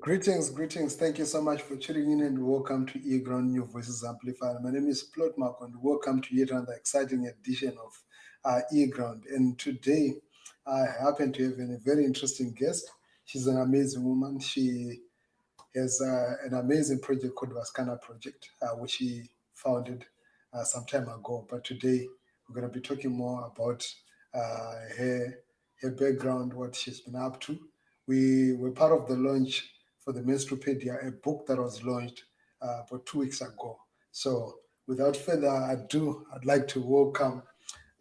Greetings, greetings. Thank you so much for tuning in and welcome to earGROUND New Voices Amplified. My name is Plot Mark and welcome to yet another exciting edition of earGROUND. And today I happen to have a very interesting guest. She's an amazing woman. She has an amazing project called Vasikana Project, which she founded some time ago. But today we're going to be talking more about her background, what she's been up to. We were part of the launch for the Menstrual, a book that was launched about 2 weeks ago. So without further ado, I'd like to welcome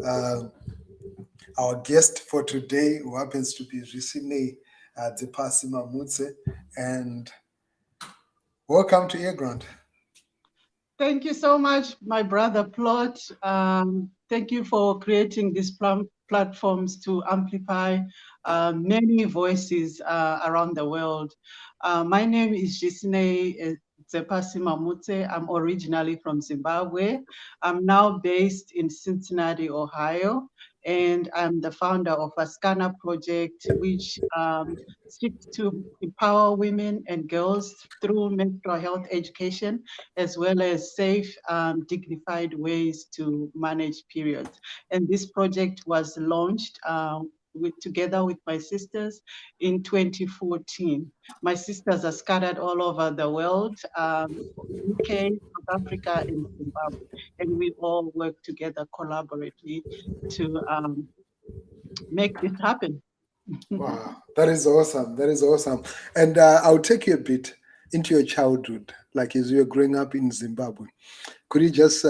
our guest for today, who happens to be Zvisinei Dzepasi Mamutse. And welcome to earGROUND. Thank you so much, my brother Plot. Thank you for creating these platforms to amplify many voices around the world. My name is Zvisinei Dzepasi Mamutse. I'm originally from Zimbabwe. I'm now based in Cincinnati, Ohio, and I'm the founder of Vasikana Project, which seeks to empower women and girls through menstrual health education, as well as safe, dignified ways to manage periods. And this project was launched together with my sisters in 2014. My sisters are scattered all over the world, UK, South Africa, and Zimbabwe, and we all work together collaboratively to make this happen. Wow, that is awesome. That is awesome. And I'll take you a bit into your childhood, like as you were growing up in Zimbabwe. Could you just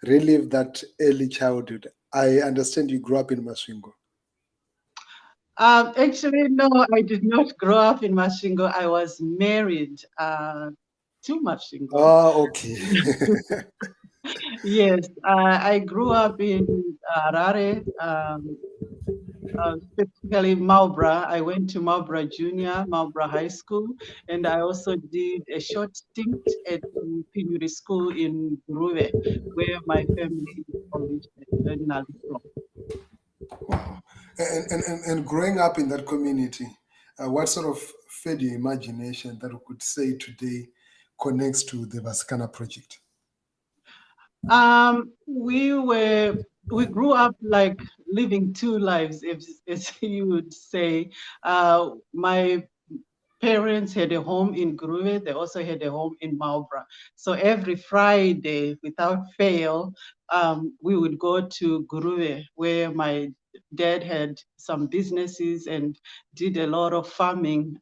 relive that early childhood? I understand you grew up in Masvingo. Actually, no, I did not grow up in Masvingo. I was married to Masvingo. Oh, okay. Yes, I grew up in Harare, specifically Marlborough. I went to Marlborough Junior, Marlborough High School, and I also did a short stint at Pinuri School in Guruve, where my family is originally from. Wow. And growing up in that community, what sort of fed your imagination that we could say today connects to the Vasikana Project? We grew up like living two lives, as you would say. My parents had a home in Guruve. They also had a home in Marlborough. So every Friday, without fail, we would go to Guruve, where my dad had some businesses and did a lot of farming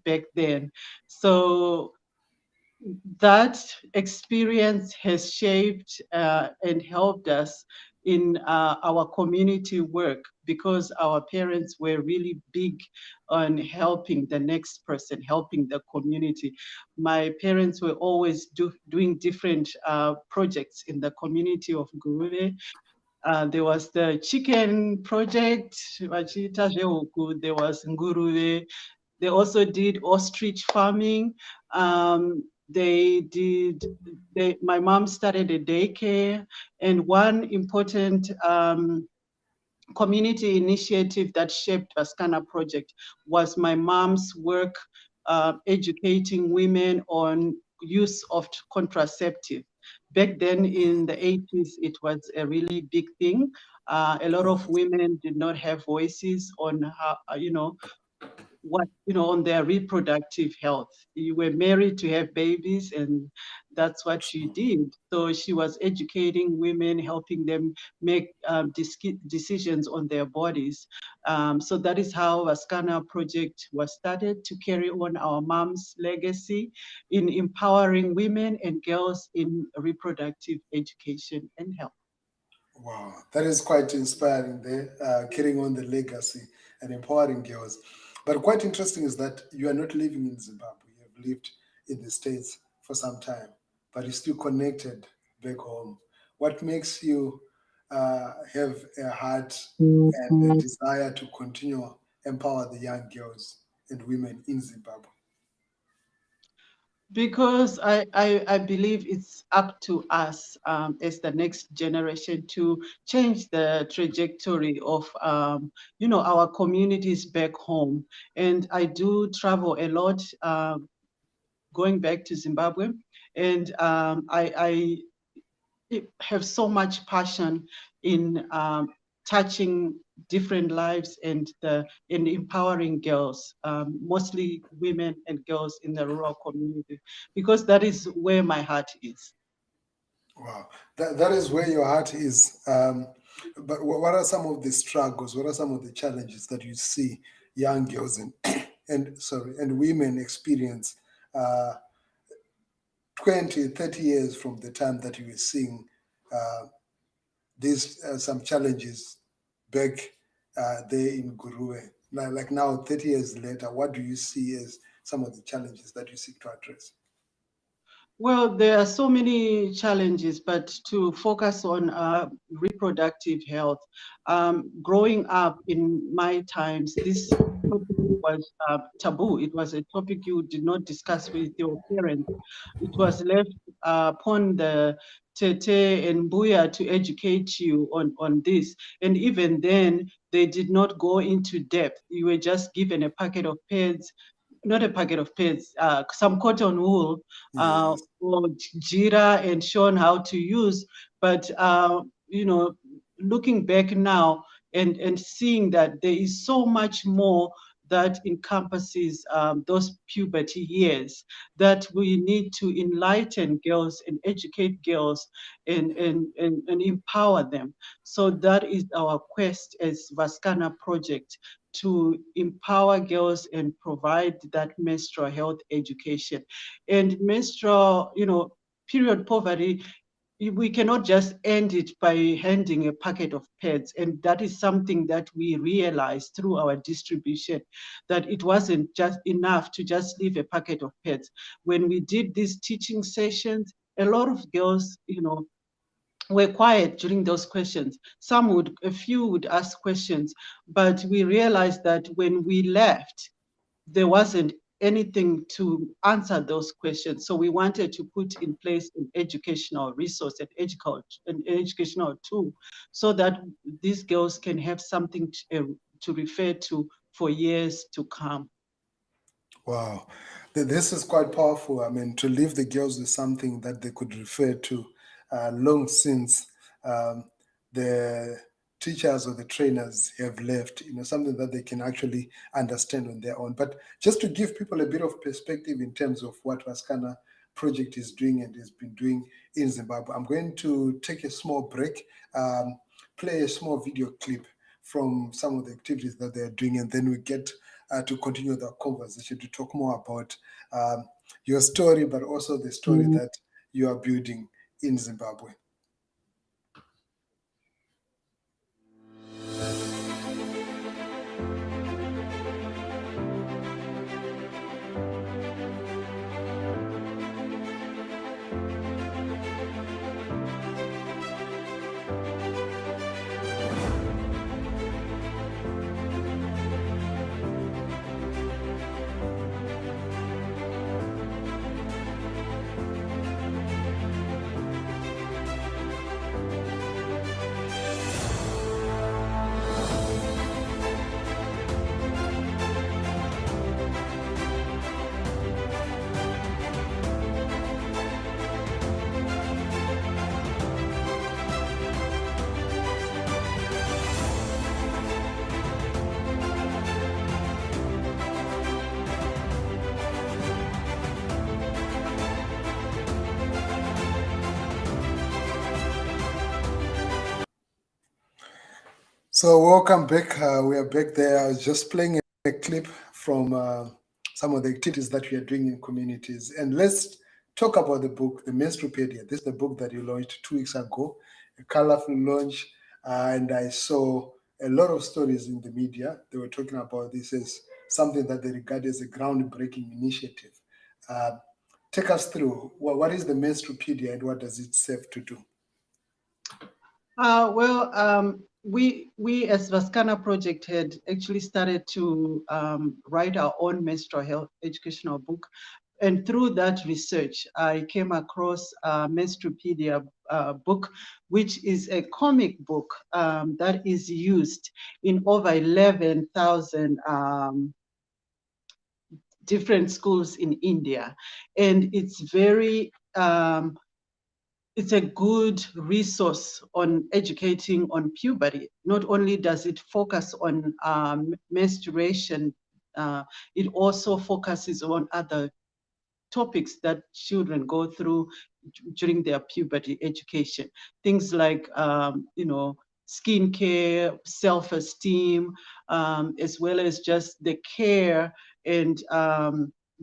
back then. So that experience has shaped and helped us in our community work, because our parents were really big on helping the next person, helping the community. My parents were always doing different projects in the community of Guruve. There was the chicken project, there was Nguruve. They also did ostrich farming. My mom started a daycare, and one important community initiative that shaped Vasikana Project was my mom's work educating women on use of contraceptive. Back then in the 80s, it was a really big thing. A lot of women did not have voices on how, on their reproductive health. You were married to have babies, and that's what you did. So she was educating women, helping them make decisions on their bodies. So that is how Vasikana Project was started, to carry on our mom's legacy in empowering women and girls in reproductive education and health. Wow, that is quite inspiring there, carrying on the legacy and empowering girls. But quite interesting is that you are not living in Zimbabwe. You have lived in the States for some time, but you're still connected back home. What makes you have a heart and a desire to continue empower the young girls and women in Zimbabwe? Because I believe it's up to us as the next generation to change the trajectory of our communities back home. And I do travel a lot, going back to Zimbabwe, and I have so much passion in touching different lives and empowering girls, mostly women and girls in the rural community, because that is where my heart is. Wow, that is where your heart is. But what are some of the struggles? What are some of the challenges that you see young girls and women experience 20, 30 years from the time that you were seeing these some challenges back there in Gurue? Like now, 30 years later, what do you see as some of the challenges that you seek to address? Well, there are so many challenges, but to focus on reproductive health, growing up in my times, this topic was taboo. It was a topic you did not discuss with your parents. It was left upon the Tete and Buya to educate you on this. And even then, they did not go into depth. You were just given a packet of pads, not a packet of pads, some cotton wool, Yes. or Jira, and shown how to use. But looking back now and seeing that there is so much more that encompasses those puberty years, that we need to enlighten girls and educate girls and empower them. So that is our quest as Vasikana Project, to empower girls and provide that menstrual health education. And menstrual, period poverty, we cannot just end it by handing a packet of pads. And that is something that we realized through our distribution, that it wasn't just enough to just leave a packet of pads. When we did these teaching sessions, a lot of girls, were quiet during those questions. A few would ask questions, but we realized that when we left, there wasn't anything to answer those questions. So we wanted to put in place an educational resource, an educational tool, so that these girls can have something to refer to for years to come. Wow, this is quite powerful. I mean, to leave the girls with something that they could refer to long since um, the teachers or the trainers have left, something that they can actually understand on their own. But just to give people a bit of perspective in terms of what Vasikana Project is doing and has been doing in Zimbabwe, I'm going to take a small break, play a small video clip from some of the activities that they're doing, and then we get to continue the conversation, to talk more about your story, but also the story that you are building in Zimbabwe. So welcome back. We are back there. I was just playing a clip from some of the activities that we are doing in communities. And let's talk about the book, The Menstrual. This is the book that you launched 2 weeks ago, a colorful launch. And I saw a lot of stories in the media. They were talking about this as something that they regard as a groundbreaking initiative. Take us through, what is the Menstrual and what does it serve to do? We as Vasikana Project had actually started to write our own menstrual health educational book and through that research, I came across a Menstrupedia book, which is a comic book that is used in over 11,000 different schools in India. And it's very, it's a good resource on educating on puberty. Not only does it focus on menstruation, it also focuses on other topics that children go through during their puberty education. Things like, skincare, self-esteem, as well as just the care and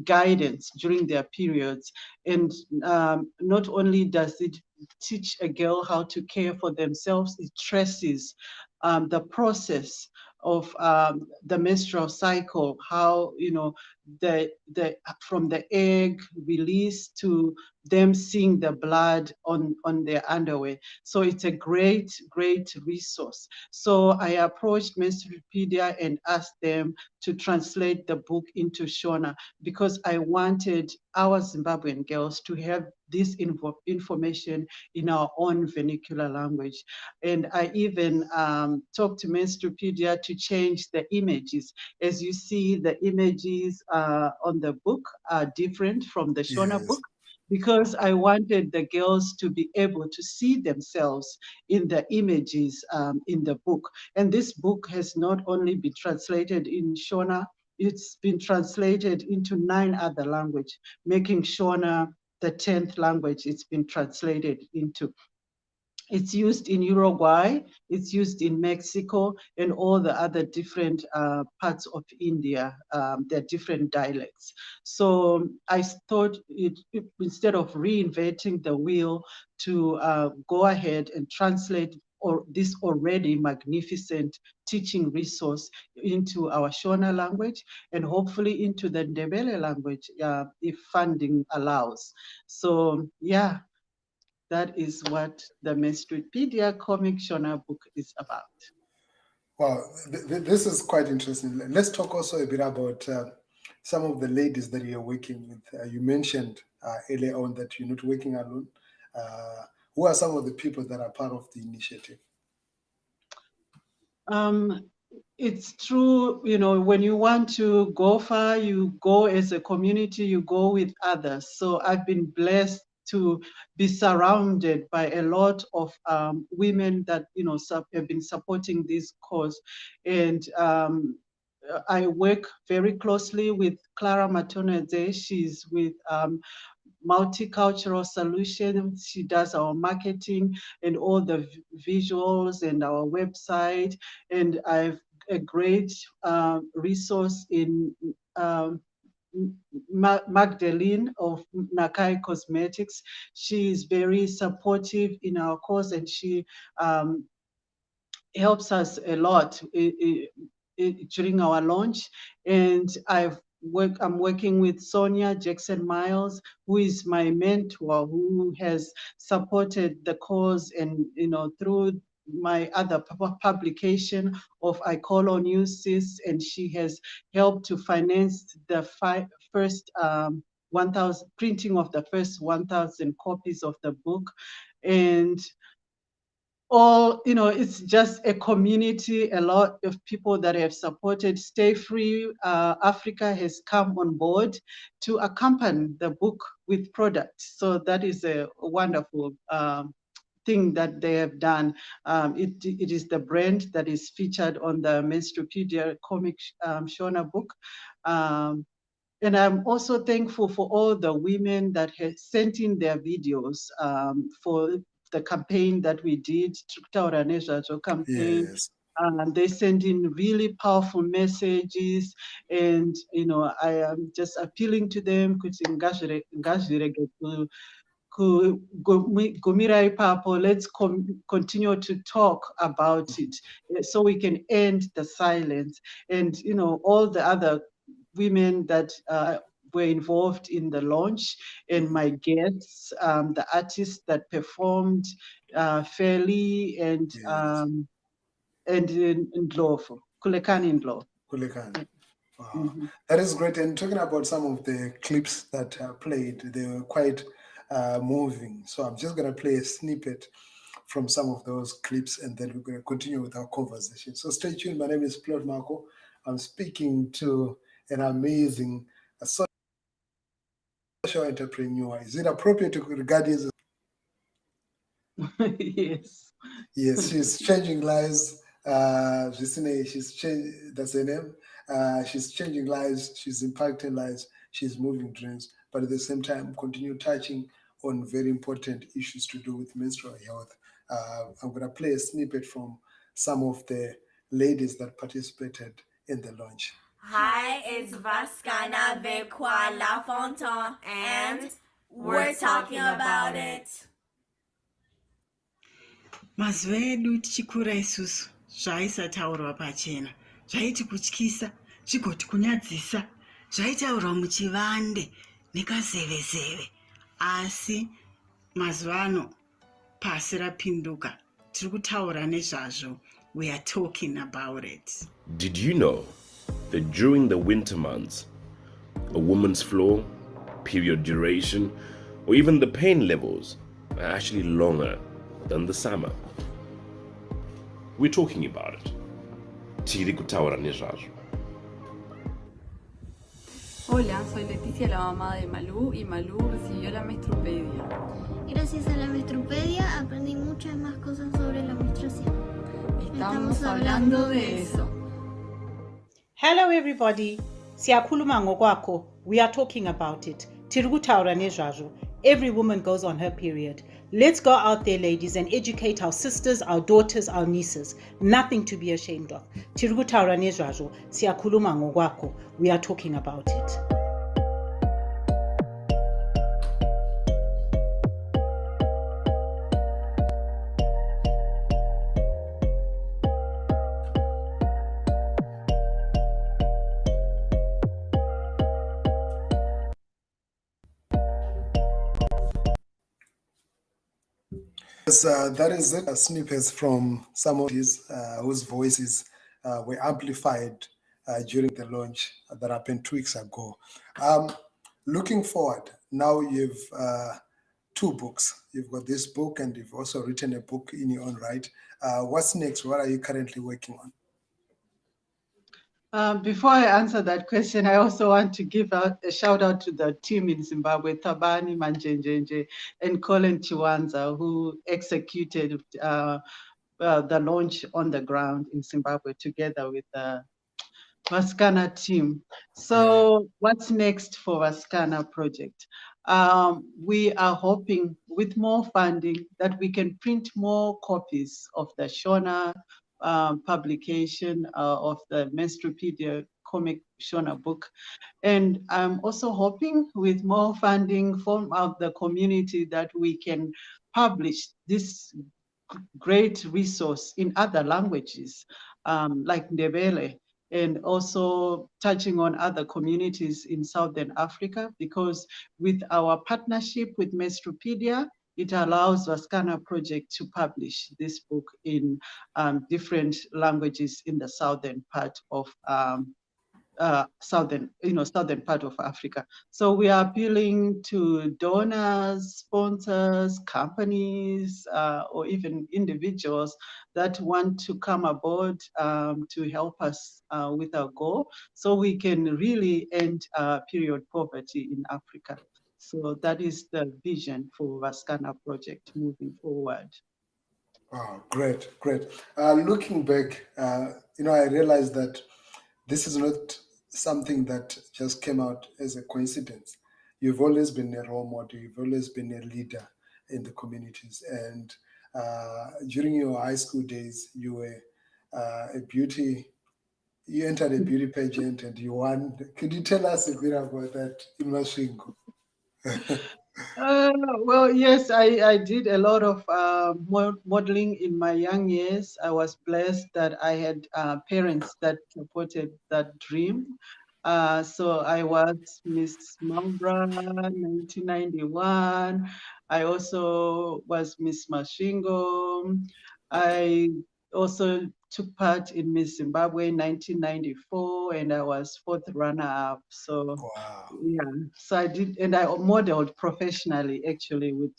guidance during their periods. And not only does it teach a girl how to care for themselves, it stresses the process of the menstrual cycle, how, the from the egg release to them seeing the blood on their underwear. So it's a great resource. So I approached Menstrupedia and asked them to translate the book into Shona, because I wanted our Zimbabwean girls to have this information in our own vernacular language. And I even talked to Menstrupedia to change the images. As you see, the images on the book are different from the Shona book, Yes. because I wanted the girls to be able to see themselves in the images in the book. And this book has not only been translated in Shona, it's been translated into 9 other languages, making Shona the 10th language it's been translated into. It's used in Uruguay, it's used in Mexico, and all the other different parts of India. There are different dialects. So I thought instead of reinventing the wheel, to go ahead and translate this already magnificent teaching resource into our Shona language, and hopefully into the Ndebele language, if funding allows. So yeah, that is what the Menstrupedia comic Shona book is about. Wow, this is quite interesting. Let's talk also a bit about some of the ladies that you're working with. You mentioned earlier on that you're not working alone. Who are some of the people that are part of the initiative? It's true, when you want to go far, you go as a community, you go with others. So I've been blessed to be surrounded by a lot of women that, have been supporting this cause. And I work very closely with Clara Matonedze. She's with Multicultural Solutions. She does our marketing and all the visuals and our website. And I've a great resource in Magdalene of Nakai Cosmetics. She is very supportive in our cause, and she helps us a lot during our launch. And I'm working with Sonia Jackson Miles, who is my mentor, who has supported the cause, and through my other publication of I Call on You Sis, and she has helped to finance the first 1,000 printing of the first 1,000 copies of the book. And it's just a community, a lot of people that have supported. Stay Free Africa has come on board to accompany the book with products. So that is a wonderful thing that they have done. It is the brand that is featured on the Menstrupedia comic Shona book. And I'm also thankful for all the women that have sent in their videos for the campaign that we did, Taura Nezvacho campaign. Yes. And they send in really powerful messages. And, I am just appealing to them, kuti ngazvirege gumirai ipapo. Let's continue to talk about it so we can end the silence. And, all the other women that were involved in the launch, and my guests, the artists that performed, Fairly and Yes. Ndlovu, Kulekani Ndlovu. Kulekani. Wow, that is great. And talking about some of the clips that played, they were quite moving. So I'm just going to play a snippet from some of those clips, and then we're going to continue with our conversation. So stay tuned. My name is Plot Marco. I'm speaking to an amazing social entrepreneur. Is it appropriate to regard you as Yes. Yes, she's changing lives. Zvisinei, that's her name. She's changing lives, she's impacting lives, she's moving dreams, but at the same time, continue touching on very important issues to do with menstrual health. I'm going to play a snippet from some of the ladies that participated in the launch. Hi, it's Vasikana Project, and we're talking about it. Mazuva edu tichikura isusu zvaisataurwa pachena, zvaiti kutyisa, zvigoti kunyadzisa, zvaitaurwa muchivande nekazeve-zeve. Asi mazuva ano pasi rapinduka, tiri kutaura nezvazvo. We are talking about it. Did you know that during the winter months, a woman's flow, period duration, or even the pain levels are actually longer than the summer? We're talking about it. Tiri kutaura nezvazvo. Hola, soy Leticia, la mamá de Malú, y Malú recibió la menstrupedia. Gracias a la menstrupedia aprendí muchas más cosas sobre la menstruación. Estamos hablando de eso. Hello everybody. Siyakhuluma ngokwakho. We are talking about it. Tiri kutaura nezvazvo. Every woman goes on her period. Let's go out there, ladies, and educate our sisters, our daughters, our nieces. Nothing to be ashamed of. Tiri kutaura nezvazvo. Siyakhuluma ngokwakho. We are talking about it. Yes, that is it. Snippets from some of these whose voices were amplified during the launch that happened 2 weeks ago. Looking forward, now you've two books. You've got this book, and you've also written a book in your own right. What's next? What are you currently working on? Before I answer that question, I also want to give a shout out to the team in Zimbabwe, Tabani Manjenjenje and Colin Chiwanza, who executed the launch on the ground in Zimbabwe together with the Vasikana team. So what's next for Vasikana Project? We are hoping with more funding that we can print more copies of the Shona publication of the Menstrupedia comic Shona book. And I'm also hoping with more funding from the community that we can publish this great resource in other languages, like Ndebele, and also touching on other communities in Southern Africa, because with our partnership with Menstrupedia, it allows Vasikana Project to publish this book in different languages in the southern part of southern part of Africa. So we are appealing to donors, sponsors, companies, or even individuals that want to come aboard to help us with our goal, so we can really end period poverty in Africa. So that is the vision for Vasikana Project moving forward. Wow, great. Looking back, I realized that this is not something that just came out as a coincidence. You've always been a role model. You've always been a leader in the communities. And during your high school days, you were you entered a beauty pageant and you won. Could you tell us a bit about that in Masvingo? Well, yes, I did a lot of modeling in my young years. I was blessed that I had parents that supported that dream. So I was Miss Mambra 1991. I also was Miss Masvingo. I also took part in Miss Zimbabwe in 1994, and I was 4th runner-up. So Wow. yeah, so I did, and I modeled professionally actually with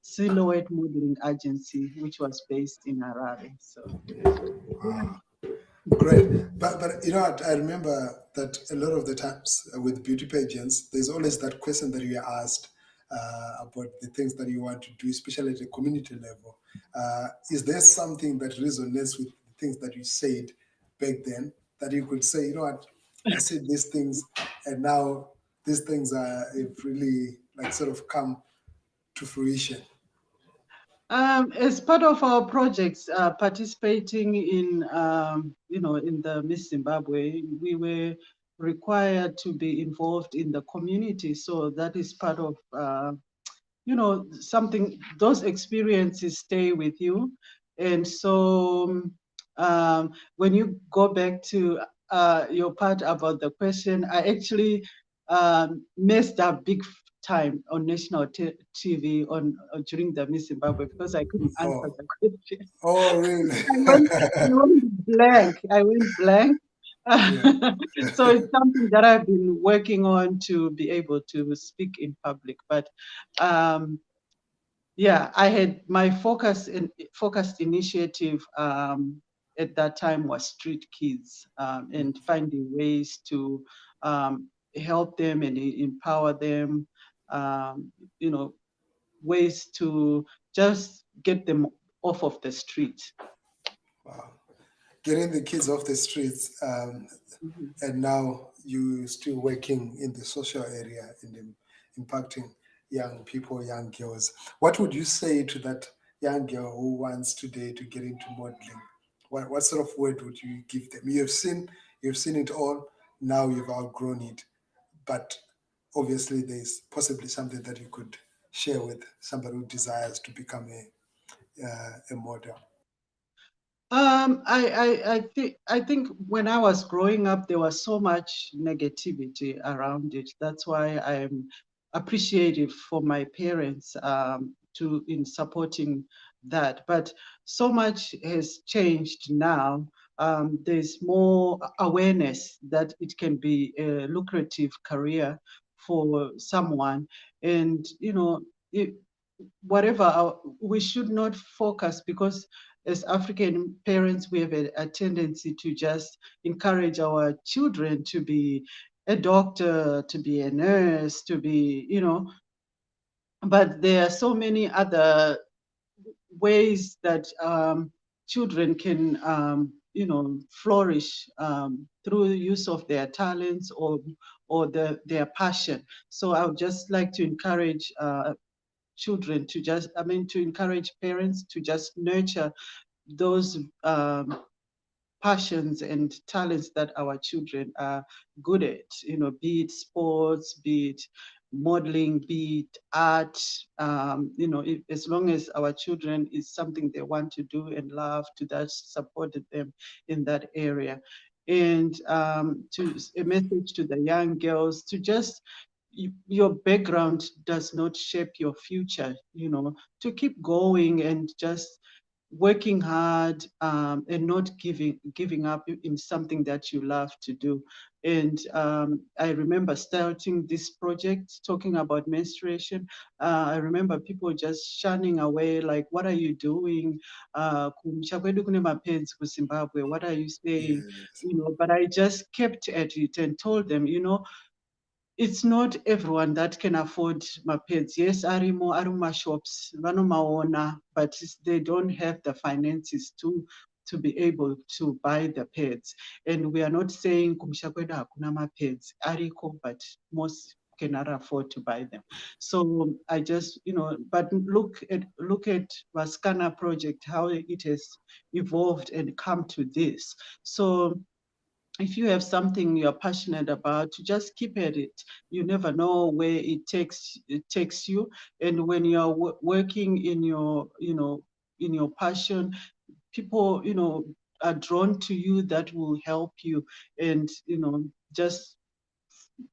Silhouette Modeling Agency, which was based in Harare. So Wow. Great. But you know what, I remember that a lot of the times with beauty pageants, there's always that question that you are asked about the things that you want to do, especially at the community level. Is there something that resonates with the things that you said back then that you could say, you know what, I said these things and now these things have really like sort of come to fruition? As part of our projects, participating in, in the Miss Zimbabwe, we were required to be involved in the community. So that is part of, something, those experiences stay with you. And so when you go back to your part about the question, I actually messed up big time on national TV during the Miss Zimbabwe because I couldn't answer the question. Oh, really? I went blank. I went blank. Yeah. So it's something that I've been working on to be able to speak in public. But yeah, I had my focused initiative at that time was street kids and finding ways to help them and empower them, you know, ways to just get them off of the street. Wow. Getting the kids off the streets, and now you still working in the social area and impacting young people, young girls. What would you say to that young girl who wants today to get into modeling? What sort of word would you give them? You've seen it all. Now you've outgrown it, but obviously there's possibly something that you could share with somebody who desires to become a model. I think when I was growing up, there was so much negativity around it. That's why I'm appreciative for my parents in supporting that. But so much has changed now. There's more awareness that it can be a lucrative career for someone, and whatever we should not focus, because as African parents, we have a tendency to just encourage our children to be a doctor, to be a nurse, to be, but there are so many other ways that children can, flourish through the use of their talents or their passion. So I would just like to encourage children to encourage parents to just nurture those passions and talents that our children are good at, be it sports, be it modeling, be it art, as long as our children is something they want to do and love, to that support them in that area. And to a message to the young girls to just, your background does not shape your future, to keep going and just working hard and not giving up in something that you love to do. And I remember starting this project talking about menstruation. I remember people just shunning away, like, what are you doing? Kumshakwedu kune mapads ku Zimbabwe, what are you saying? Yes. But I just kept at it and told them, it's not everyone that can afford pads. Yes, arima shops, vanomaona, but they don't have the finances to be able to buy the pads. And we are not saying kumshakweda hakuna pads, ariko, but most cannot afford to buy them. So I just, but look at Vasikana Project, how it has evolved and come to this. So if you have something you're passionate about, to just keep at it. You never know where it takes you. And when you're working in your, in your passion, people, are drawn to you, that will help you. And, just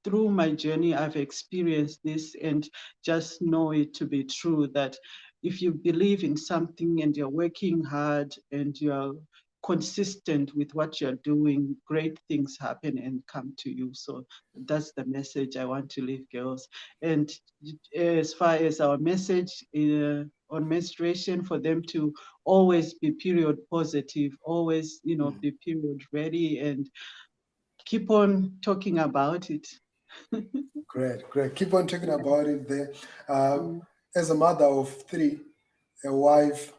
through my journey, I've experienced this and just know it to be true, that if you believe in something and you're working hard and you're consistent with what you're doing, great things happen and come to you. So that's the message I want to leave girls. And as far as our message on menstruation, for them to always be period positive, always, be period ready, and keep on talking about it. Great. Keep on talking about it there. Mm. As a mother of three, a wife,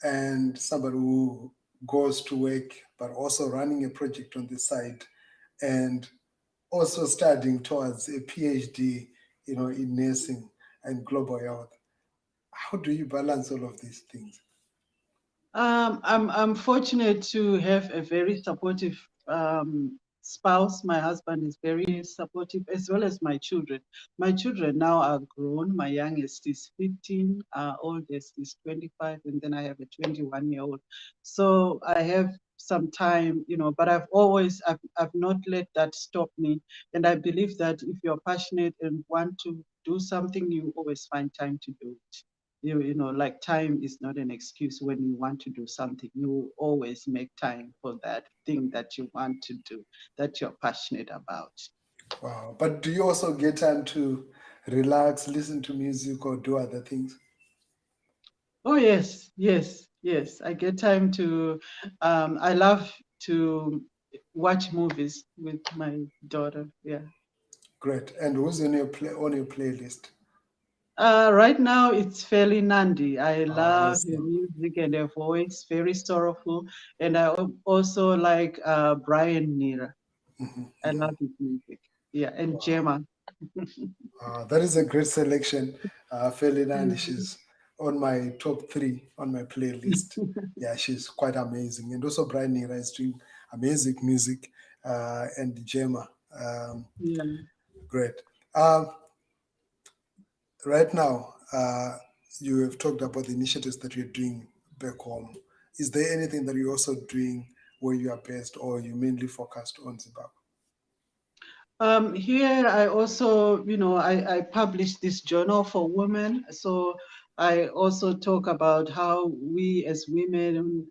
and somebody who goes to work, but also running a project on the side, and also studying towards a PhD, in nursing and global health. How do you balance all of these things? I'm fortunate to have a very supportive spouse. My husband is very supportive, as well as my children. My children now are grown. My youngest is 15, oldest is 25, and then I have a 21-year-old. So I have some time, but I've not let that stop me. And I believe that if you're passionate and want to do something, you always find time to do it. Like time is not an excuse when you want to do something. You always make time for that thing that you want to do, that you're passionate about. Wow. But do you also get time to relax, listen to music, or do other things? Oh, yes. I get time to, I love to watch movies with my daughter. Yeah. Great. And who's on your playlist? Right now, it's fairly Nandi. I love her Awesome. music and her voice, very sorrowful. And I also like Brian Nira. I love his music. Yeah, and Wow. Gemma. That is a great selection. Ferdinand, she's on my top 3 on my playlist. Yeah, she's quite amazing. And also Brian Nira is doing amazing music, and Gemma. Yeah. Great. Right now, you have talked about the initiatives that you're doing back home. Is there anything that you're also doing where you are based, or you mainly focused on Zimbabwe? Here I also, I published this journal for women. So I also talk about how we as women,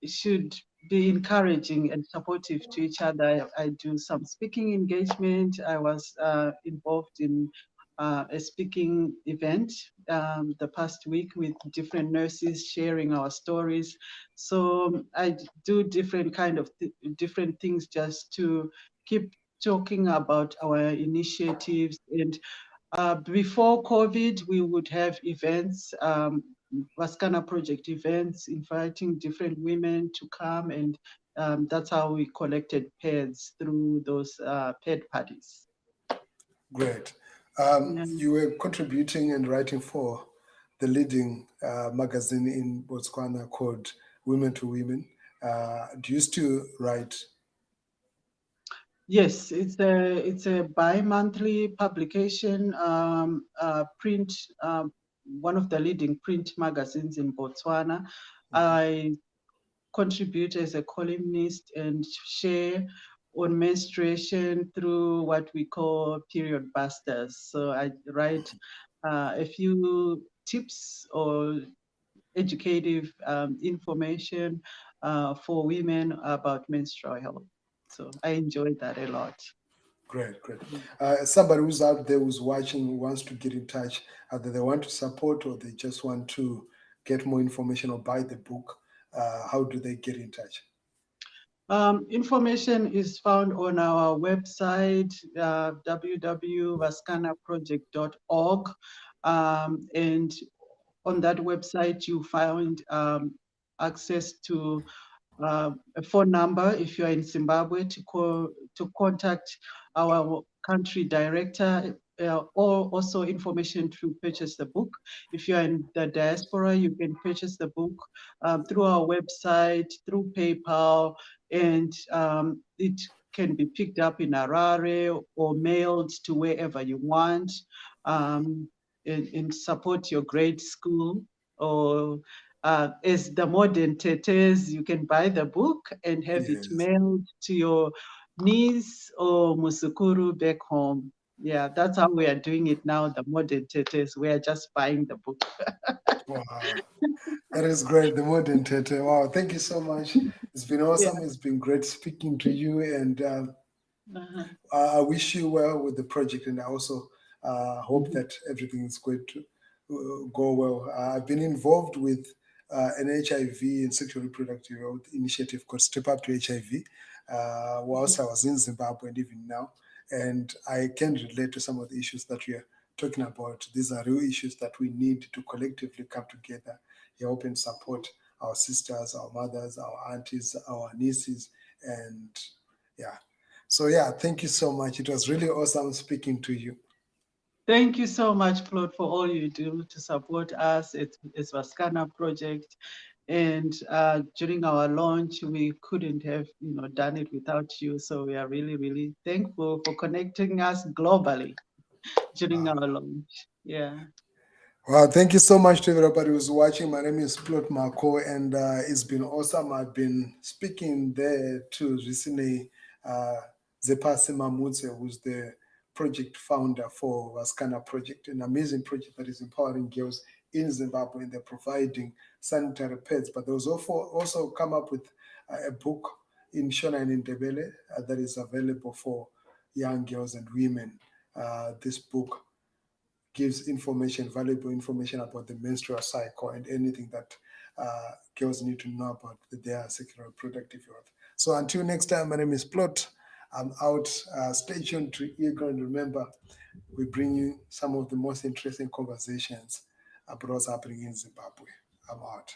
should be encouraging and supportive to each other. I do some speaking engagement. I was involved in a speaking event the past week with different nurses sharing our stories. So I do different different things just to keep talking about our initiatives. And before COVID, we would have events, Vasikana Project events, inviting different women to come, and that's how we collected pads through those pad parties. Great. Yeah. You were contributing and writing for the leading magazine in Botswana called WomantoWoman. Do you still write? Yes, it's a bi-monthly publication, print, one of the leading print magazines in Botswana. I contribute as a columnist and share on menstruation through what we call period busters. So I write a few tips or educative information for women about menstrual health. So I enjoy that a lot. Great. Somebody who's out there who's watching, who wants to get in touch, either they want to support or they just want to get more information or buy the book, how do they get in touch? Information is found on our website, www.vasikanaproject.org. And on that website, you find access to a phone number if you are in Zimbabwe to contact our country director, or also information to purchase the book. If you are in the diaspora, you can purchase the book through our website, through PayPal, and it can be picked up in Harare or mailed to wherever you want, and support your grade school. Or as the modern tetes, you can buy the book and have it mailed to your niece or musukuru back home. Yeah, that's how we are doing it now. The modern tetes, we are just buying the book. Wow. That is great. The modern Tete. Wow. Thank you so much. It's been awesome. It's been great speaking to you. And I wish you well with the project. And I also hope that everything is going to go well. I've been involved with an HIV and sexual reproductive health initiative called Step Up to HIV whilst I was in Zimbabwe and even now. And I can relate to some of the issues that we are talking about. These are real issues that we need to collectively come together, help and support our sisters, our mothers, our aunties, our nieces, and yeah. So yeah, thank you so much. It was really awesome speaking to you. Thank you so much, Claude, for all you do to support us. It's Vasikana Project. And during our launch, we couldn't have done it without you. So we are really, really thankful for connecting us globally during our launch. Yeah. Well, thank you so much to everybody who's watching. My name is Plot Marco, and it's been awesome. I've been speaking there to Zvisinei Dzepasi Mamutse, who's the project founder for Vasikana Project, an amazing project that is empowering girls in Zimbabwe, and they're providing sanitary pads. But they was also come up with a book in Shona and in Ndebele that is available for young girls and women. This book gives information, valuable information about the menstrual cycle and anything that girls need to know about their sexual reproductive health. So until next time, my name is Plot. I'm out. Stay tuned to earGROUND. Remember, we bring you some of the most interesting conversations about what's happening in Zimbabwe. I'm out.